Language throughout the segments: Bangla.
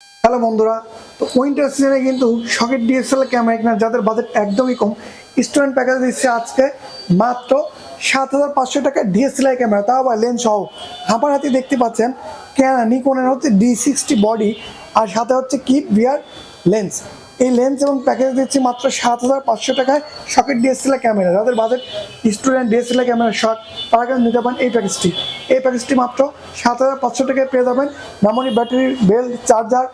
হ্যালো বন্ধুরা, তো উইন্টার সিজনে কিন্তু শকের ডিএসএলআর ক্যামেরা কিনা যাদের বাজেট একদমই কম, স্টুডেন্ট প্যাকেজ দিচ্ছে আজকে মাত্র 7,500 টাকা ডিএসএলআর ক্যামেরা, তাও আবার লেন্স সহ। আমার হাতে দেখতে পাচ্ছেন নিকনের হচ্ছে D60 বডি, আর সাথে হচ্ছে কিট বিয়ার লেন্স। এই লেন্স এবং প্যাকেজ দিচ্ছি মাত্র 7,500 টাকায় শকের ডিএসএলআর ক্যামেরা। যাদের বাজেট স্টুডেন্ট ডিএসএলআর ক্যামেরা শখ, তারা কিন্তু নিতে পারেন এই প্যাকেজটি মাত্র 7,500 টাকায় পেয়ে যাবেন। মেমোরি, ব্যাটারি, বেল, চার্জার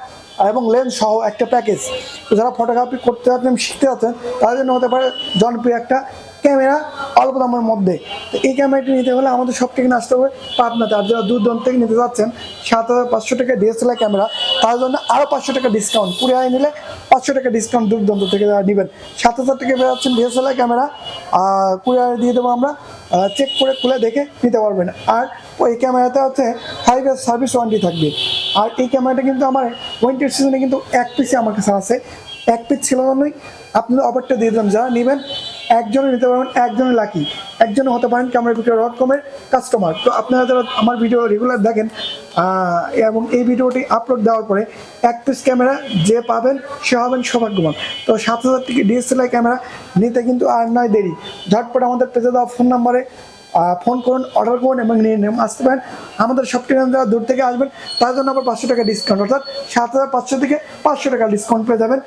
এবং লেন্স সহ একটা প্যাকেজ। তো যারা ফটোগ্রাফি করতে যাচ্ছেন, শিখতে যাচ্ছেন, তাদের জন্য হতে পারে জনপ্রিয় একটা ক্যামেরা অল্প দামের মধ্যে। তো এই ক্যামেরাটি নিতে হলে আমাদের সব থেকে আসতে হবে পাবনাতে। আর যারা দূর দূরান্ত থেকে নিতে যাচ্ছেন 7,500 টাকা ডিএসএলআর ক্যামেরা, তার জন্য আরও 500 টাকা ডিসকাউন্ট। কুরিয়ারে নিলে 500 টাকা ডিসকাউন্ট দূর দূরান্ত থেকে যারা নেবেন। 7,000 টাকা পেয়ে যাচ্ছেন ডিএসএলআর ক্যামেরা, কুরিয়ারে দিয়ে দেবো আমরা, চেক করে খুলে দেখে নিতে পারবেন। আর এই ক্যামেরাতে হচ্ছে 5 ইয়ার সার্ভিস ওয়ারেন্টি থাকবে। আর এই ক্যামেরাটা কিন্তু আমার উইন্টার সিজনে কিন্তু এক পিসে আমার কাছে আছে। এক পিস ছিল জন্যই আপনাদের অফারটা দিয়ে দিলাম। যারা নেবেন একজনে নিতে পারবেন, একজনে লাকি, একজনে হতে পারেন ক্যামেরা বিক্রয়.com-এর কাস্টমার। তো আপনারা যারা আমার ভিডিও রেগুলার দেখেন এবং এই ভিডিওটি আপলোড দেওয়ার পরে এক পিস ক্যামেরা যে পাবেন সে হবেন সৌভাগ্যবান। তো 7,000 টাকা ডিএসএলআর ক্যামেরা নিতে কিন্তু আর নয় দেরি, ঝটপট আমাদের পেজে দেওয়া ফোন নাম্বারে ফোন করুন, অর্ডার করুন এবং নিয়ে নেন। আসতে পারেন আমাদের সব থেকে যারা দূর থেকে আসবেন তার জন্য আবার 500 টাকা ডিসকাউন্ট, অর্থাৎ 7,500 থেকে 500 টাকা ডিসকাউন্ট পেয়ে যাবেন।